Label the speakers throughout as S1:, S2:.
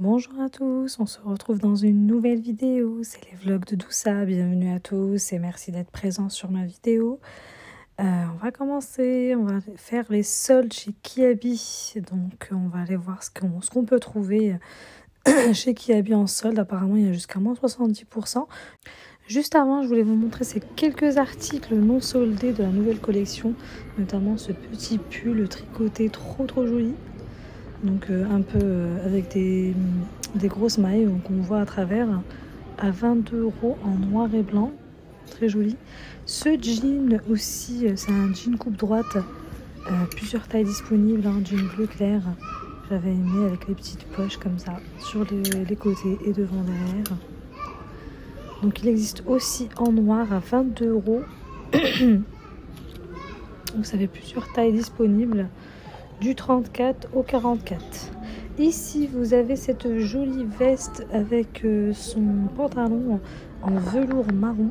S1: Bonjour à tous, on se retrouve dans une nouvelle vidéo, c'est les vlogs de Doussa, bienvenue à tous et merci d'être présents sur ma vidéo. On va commencer, on va faire les soldes chez Kiabi, donc on va aller voir ce qu'on peut trouver chez Kiabi en solde, apparemment il y a jusqu'à moins 70%. Juste avant, je voulais vous montrer ces quelques articles non soldés de la nouvelle collection, notamment ce petit pull tricoté trop joli. Donc un peu avec des grosses mailles qu'on voit à travers à 22 € en noir et blanc, très joli. Ce jean aussi, c'est un jean coupe droite, plusieurs tailles disponibles, un jean bleu clair. J'avais aimé avec les petites poches comme ça sur les côtés et devant derrière. Donc il existe aussi en noir à 22 €. Donc ça fait plusieurs tailles disponibles, du 34 au 44. Ici, vous avez cette jolie veste avec son pantalon en velours marron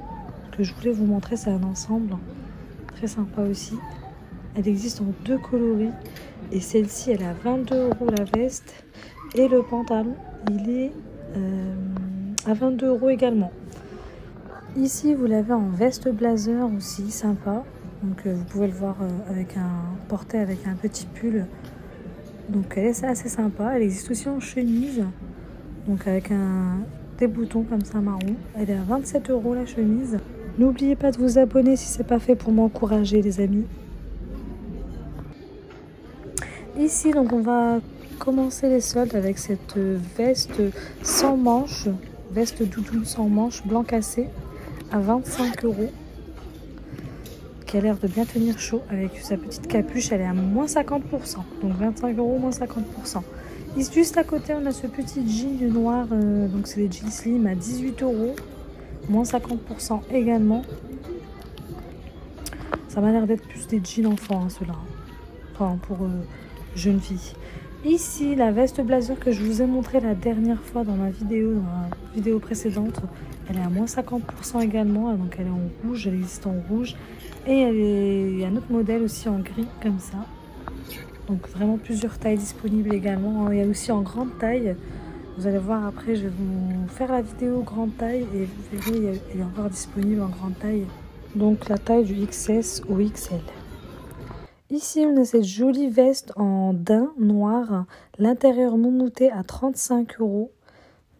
S1: que je voulais vous montrer. C'est un ensemble très sympa aussi. Elle existe en deux coloris et celle-ci, elle est à 22 € la veste et le pantalon, il est à 22 € également. Ici, vous l'avez en veste blazer aussi, sympa. Donc vous pouvez le voir porté avec un petit pull. Donc elle est assez sympa. Elle existe aussi en chemise. Donc avec des boutons comme ça marron. Elle est à 27 € la chemise. N'oubliez pas de vous abonner si c'est pas fait pour m'encourager les amis. Ici donc on va commencer les soldes avec cette veste sans manches. Veste doudoune sans manches blanc cassé à 25 €. Qui a l'air de bien tenir chaud avec sa petite capuche, elle est à moins 50%, donc 25 € moins 50%. Et juste à côté on a ce petit jean noir, donc c'est des jeans slim à 18 €, moins 50% également. Ça m'a l'air d'être plus des jeans enfants hein, ceux-là, enfin pour jeunes filles. Ici la veste blazer que je vous ai montré la dernière fois dans la vidéo précédente, elle est à moins 50% également, donc elle est en rouge, elle existe en rouge. Et il y a un autre modèle aussi en gris comme ça. Donc vraiment plusieurs tailles disponibles également. Il y a aussi en grande taille. Vous allez voir après, je vais vous faire la vidéo grande taille et vous verrez, il est encore disponible en grande taille. Donc la taille du XS au XL. Ici, on a cette jolie veste en daim noir. L'intérieur non nouté à 35 €.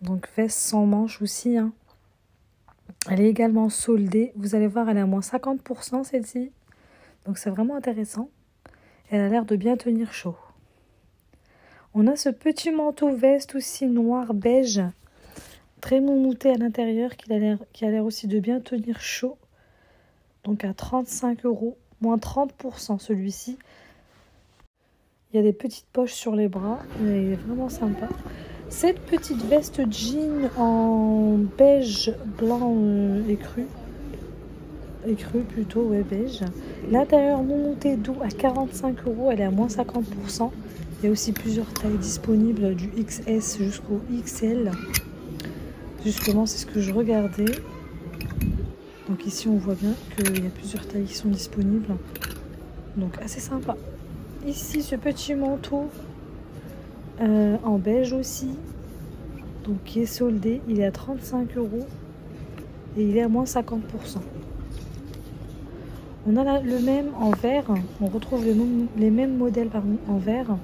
S1: Donc veste sans manches aussi, hein. Elle est également soldée. Vous allez voir, elle est à moins 50% celle-ci. Donc c'est vraiment intéressant. Elle a l'air de bien tenir chaud. On a ce petit manteau veste aussi noir beige. Très moumouté à l'intérieur qui a l'air aussi de bien tenir chaud. Donc à 35 €. Moins 30% celui-ci. Il y a des petites poches sur les bras. Il est vraiment sympa. Cette petite veste jean en beige blanc écru plutôt, ouais beige. L'intérieur monté doux à 45 €, elle est à moins 50%. Il y a aussi plusieurs tailles disponibles du XS jusqu'au XL. Justement, c'est ce que je regardais. Donc ici, on voit bien qu'il y a plusieurs tailles qui sont disponibles. Donc assez sympa. Ici, ce petit manteau en beige aussi, donc qui est soldé, il est à 35 € et il est à moins 50%. On a le même en vert, on retrouve les mêmes modèles en vert.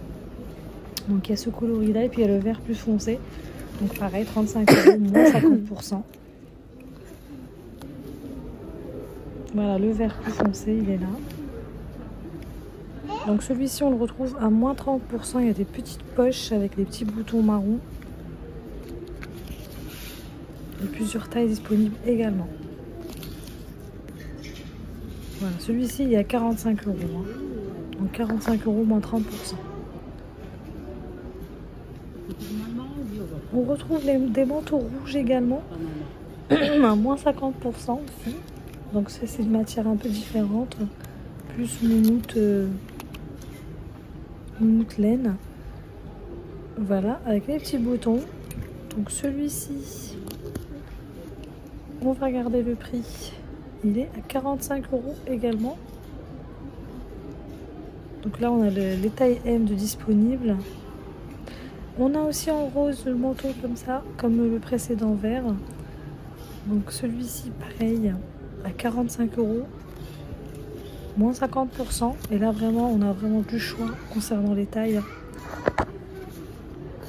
S1: Donc il y a ce coloris là et puis il y a le vert plus foncé, donc pareil 35 €, moins 50%. Voilà, le vert plus foncé, il est là. Donc celui-ci, on le retrouve à moins 30%. Il y a des petites poches avec des petits boutons marrons. Et plusieurs tailles disponibles également. Voilà, celui-ci, il est à 45 €. Hein. Donc 45 € moins 30%. On retrouve des manteaux rouges également. À moins 50% aussi. Donc ça, c'est une matière un peu différente. Plus moumoute laine. Voilà, avec les petits boutons. Donc celui-ci, on va regarder le prix. Il est à 45 € également. Donc là, on a les tailles M de disponibles. On a aussi en rose le manteau comme ça, comme le précédent vert. Donc celui-ci pareil à 45 €, moins 50%. Et là vraiment on a vraiment du choix concernant les tailles.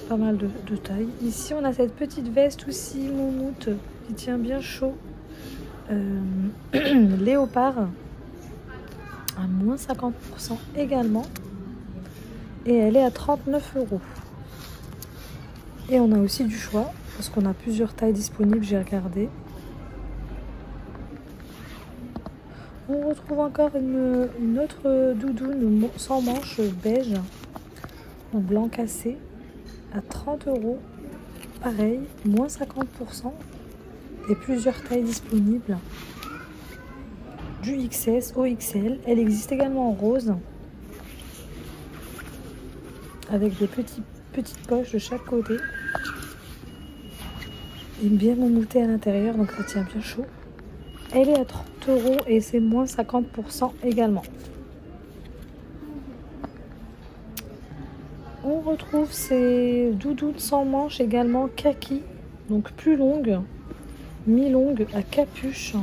S1: Pas mal de tailles. Ici on a cette petite veste aussi moumoute qui tient bien chaud. Léopard à moins 50% également. Et elle est à 39 €. Et on a aussi du choix parce qu'on a plusieurs tailles disponibles, j'ai regardé. On retrouve encore une autre doudoune sans manches beige ou blanc cassé à 30 €. Pareil, moins 50% et plusieurs tailles disponibles. Du XS au XL. Elle existe également en rose avec des petites poches de chaque côté. Et bien moumoutée à l'intérieur, donc ça tient bien chaud. Elle est à 30 € et c'est moins 50% également. On retrouve ces doudounes sans manches également kaki, donc plus longues, mi-longues à capuche.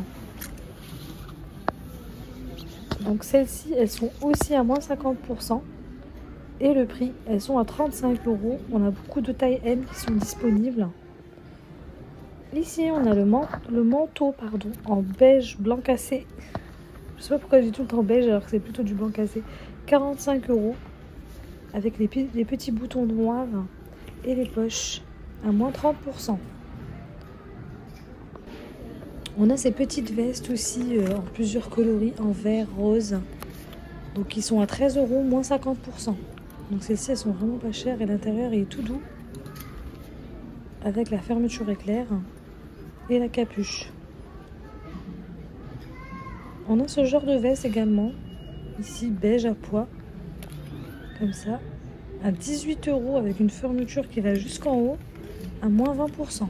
S1: Donc celles-ci, elles sont aussi à moins 50%. Et le prix, elles sont à 35 €. On a beaucoup de tailles M qui sont disponibles. Ici, on a le manteau en beige blanc cassé. Je sais pas pourquoi j'ai tout le temps beige alors que c'est plutôt du blanc cassé. 45 € avec les petits boutons noirs et les poches à moins 30%. On a ces petites vestes aussi en plusieurs coloris, en vert, rose. Donc qui sont à 13 €, moins 50%. Donc celles-ci, elles sont vraiment pas chères et l'intérieur est tout doux. Avec la fermeture éclair et la capuche. On a ce genre de veste également. Ici, beige à pois. Comme ça. À 18 € avec une fermeture qui va jusqu'en haut. À moins 20%.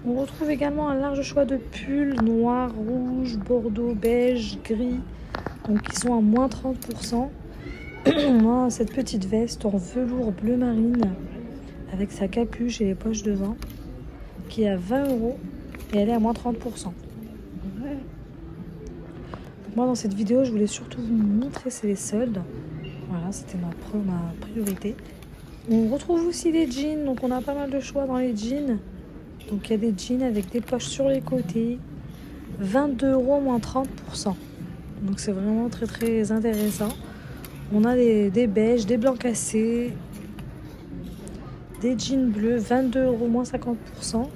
S1: On retrouve également un large choix de pulls noir, rouge, bordeaux, beige, gris. Donc qui sont à moins 30%. On a cette petite veste en velours bleu marine avec sa capuche et les poches devant qui est à 20 € et elle est à moins 30%. Moi dans cette vidéo je voulais surtout vous montrer c'est les soldes. Voilà, c'était ma priorité. On retrouve aussi les jeans, donc on a pas mal de choix dans les jeans. Donc il y a des jeans avec des poches sur les côtés, 22 € moins 30%. Donc c'est vraiment très très intéressant. On a des beiges, des blancs cassés, des jeans bleus, 22 € moins 50%,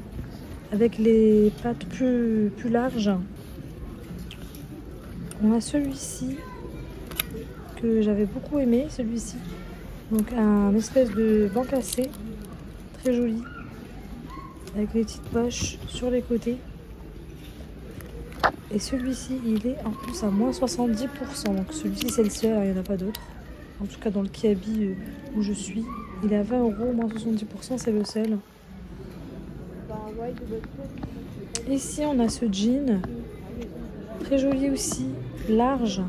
S1: avec les pattes plus larges. On a celui-ci que j'avais beaucoup aimé, celui-ci. Donc un espèce de blanc cassé, très joli, avec les petites poches sur les côtés. Et celui-ci, il est en plus à moins 70%. Donc celui-ci, c'est le seul, il n'y en a pas d'autres. En tout cas, dans le Kiabi où je suis, il est à 20 €, moins 70%, c'est le seul. Ici, on a ce jean, très joli aussi, large,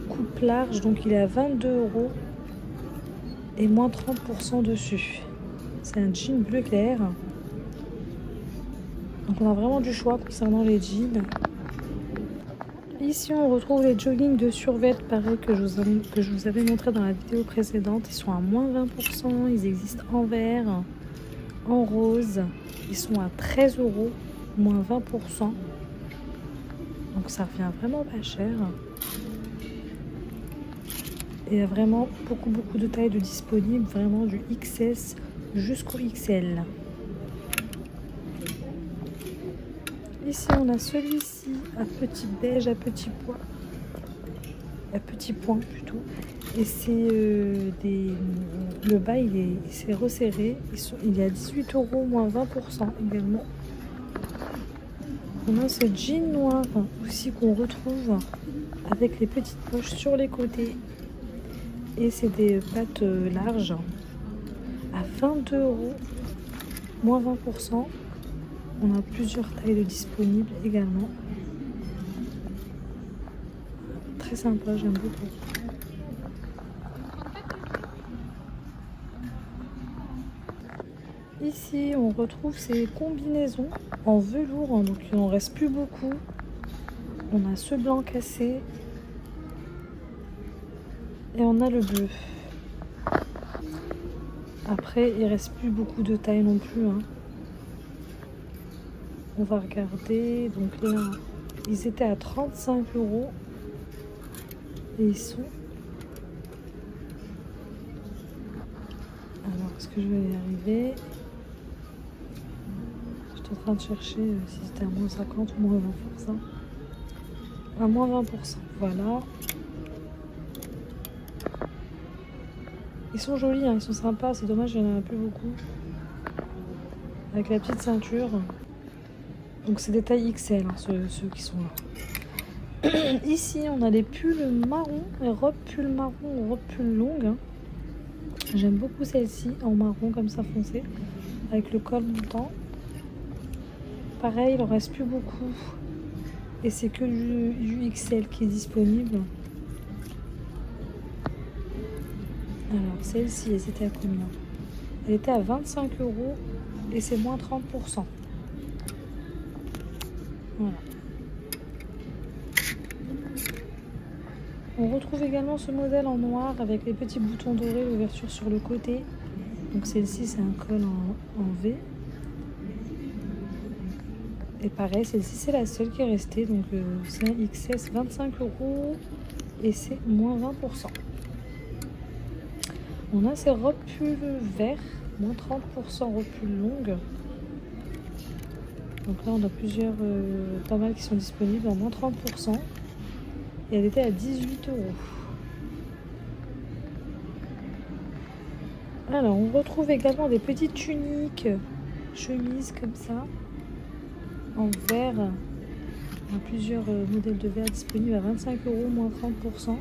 S1: coupe large, donc il est à 22 € et moins 30% dessus. C'est un jean bleu clair. Donc on a vraiment du choix concernant les jeans. Ici, on retrouve les joggings de survêt, pareil que je vous avais montré dans la vidéo précédente. Ils sont à moins 20%, ils existent en vert, en rose. Ils sont à 13 €, moins 20%. Donc ça revient vraiment pas cher. Et il y a vraiment beaucoup de tailles de disponibles, vraiment du XS jusqu'au XL. Ici, on a celui-ci à petit beige, à petit point plutôt. Et c'est le bas, il s'est resserré. Il est à 18 €, moins 20% également. On a ce jean noir aussi qu'on retrouve avec les petites poches sur les côtés. Et c'est des pattes larges à 22 €, moins 20%. On a plusieurs tailles de disponibles également. Très sympa, j'aime beaucoup. Ici, on retrouve ces combinaisons en velours, hein, donc il n'en reste plus beaucoup. On a ce blanc cassé et on a le bleu. Après, il reste plus beaucoup de taille non plus, hein. On va regarder. Donc là, ils étaient à 35 € et ils sont... Alors, est-ce que je vais y arriver? Je suis en train de chercher si c'était à moins 50 ou moins 20%. À moins 20%, voilà. Ils sont jolis, hein, ils sont sympas. C'est dommage, il n'y en a plus beaucoup. Avec la petite ceinture. Donc c'est des tailles XL, hein, ceux qui sont là. Ici, on a les pulls marron, les robes pulls marron ou robes pulls longues, hein. J'aime beaucoup celle-ci, en marron comme ça foncé, avec le col montant. Pareil, il en reste plus beaucoup. Et c'est que du XL qui est disponible. Alors, celle-ci, elle était à combien? Elle était à 25 € et c'est moins 30%. Voilà. On retrouve également ce modèle en noir avec les petits boutons dorés, l'ouverture sur le côté. Donc celle-ci, c'est un col en V. Et pareil, celle-ci, c'est la seule qui est restée. Donc c'est un XS, 25 € et c'est moins 20%. On a ces robes pulls verts, moins 30%, robes pulls longues. Donc là, on a plusieurs, pas mal qui sont disponibles en moins 30%. Et elle était à 18 €. Alors, on retrouve également des petites tuniques, chemises comme ça, en vert. On a plusieurs modèles de verre disponibles à 25 €, moins 30%.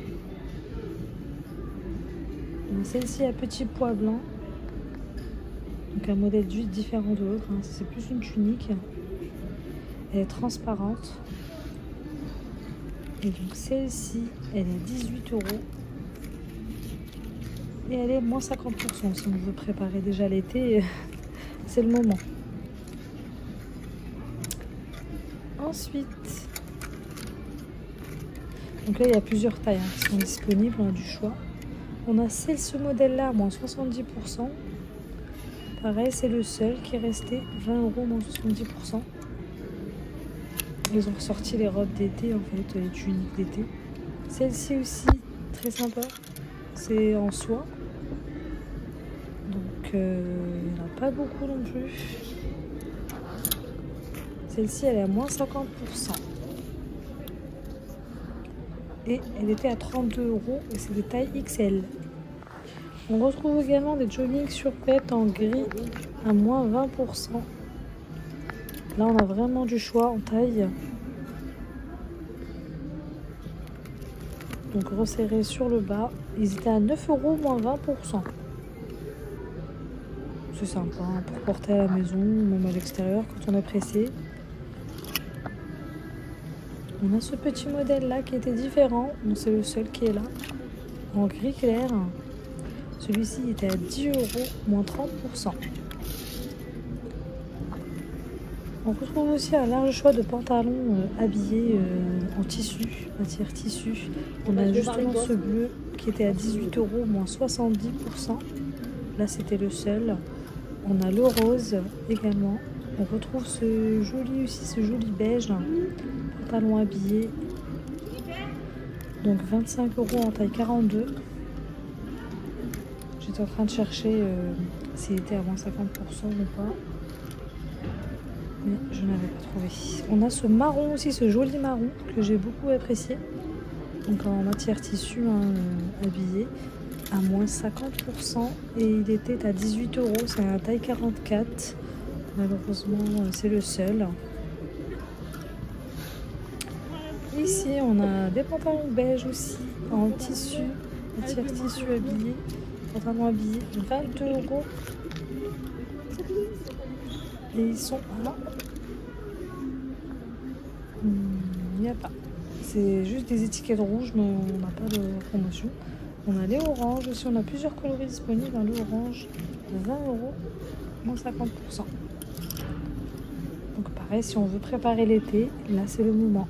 S1: On a celle-ci à petit pois blanc. Donc un modèle différent de l'autre, hein. C'est plus une tunique. Elle est transparente. Et donc celle-ci, elle est à 18 €. Et elle est moins 50%. Si on veut préparer déjà l'été, c'est le moment. Ensuite, donc là, il y a plusieurs tailles, hein, qui sont disponibles, on a du choix. On a ce modèle-là, moins 70%. Pareil, c'est le seul qui est resté, 20 €, moins 70%. Ils ont ressorti les robes d'été, en fait, les tuniques d'été. Celle-ci aussi, très sympa. C'est en soie. Donc, il n'y en a pas beaucoup non plus. Celle-ci, elle est à moins 50%. Et elle était à 32 € et c'est des tailles XL. On retrouve également des joggings survêtements en gris à moins 20%. Là, on a vraiment du choix en taille. Donc, resserré sur le bas. Ils étaient à 9 €, moins 20%. C'est sympa, hein, pour porter à la maison, même à l'extérieur quand on est pressé. On a ce petit modèle-là qui était différent. C'est le seul qui est là. En gris clair. Celui-ci était à 10 €, moins 30%. On retrouve aussi un large choix de pantalons habillés en tissu, matière tissu. On a justement ce bleu qui était à 18 €, moins 70%. Là, c'était le seul. On a le rose également. On retrouve ce joli beige, pantalon habillé. Donc 25 € en taille 42. J'étais en train de chercher s'il était à moins 50% ou pas. Mais je n'avais pas trouvé. On a ce marron aussi, ce joli marron que j'ai beaucoup apprécié. Donc en matière tissu, hein, habillé, à moins 50%. Et il était à 18 €. C'est un taille 44. Malheureusement, c'est le seul. Ici, on a des pantalons beige aussi, en tissu, matière tissu habillé. Pantalon habillé, 22 €. Et ils sont là. Il n'y a pas. C'est juste des étiquettes rouges, mais on n'a pas de promotion. On a les oranges aussi, on a plusieurs coloris disponibles. Le orange, 20 €, moins 50%. Donc pareil, si on veut préparer l'été, là c'est le moment.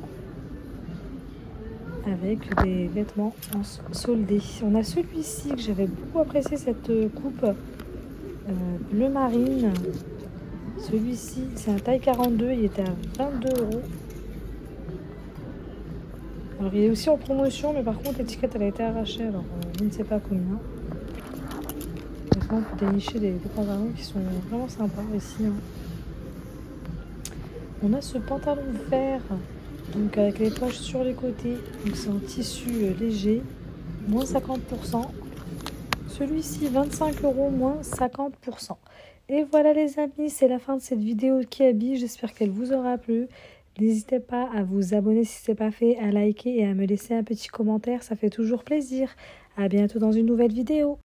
S1: Avec des vêtements en soldés. On a celui-ci que j'avais beaucoup apprécié, cette coupe bleu marine. Celui-ci, c'est un taille 42, il était à 22 €. Alors il est aussi en promotion, mais par contre l'étiquette elle a été arrachée, alors je ne sais pas combien. Maintenant pour dénicher des pantalons qui sont vraiment sympas ici. Hein. On a ce pantalon vert, donc avec les poches sur les côtés, donc c'est en tissu léger, moins 50%. Celui-ci 25 €, moins 50%. Et voilà les amis, c'est la fin de cette vidéo qui habille, j'espère qu'elle vous aura plu. N'hésitez pas à vous abonner si ce n'est pas fait, à liker et à me laisser un petit commentaire, ça fait toujours plaisir. À bientôt dans une nouvelle vidéo.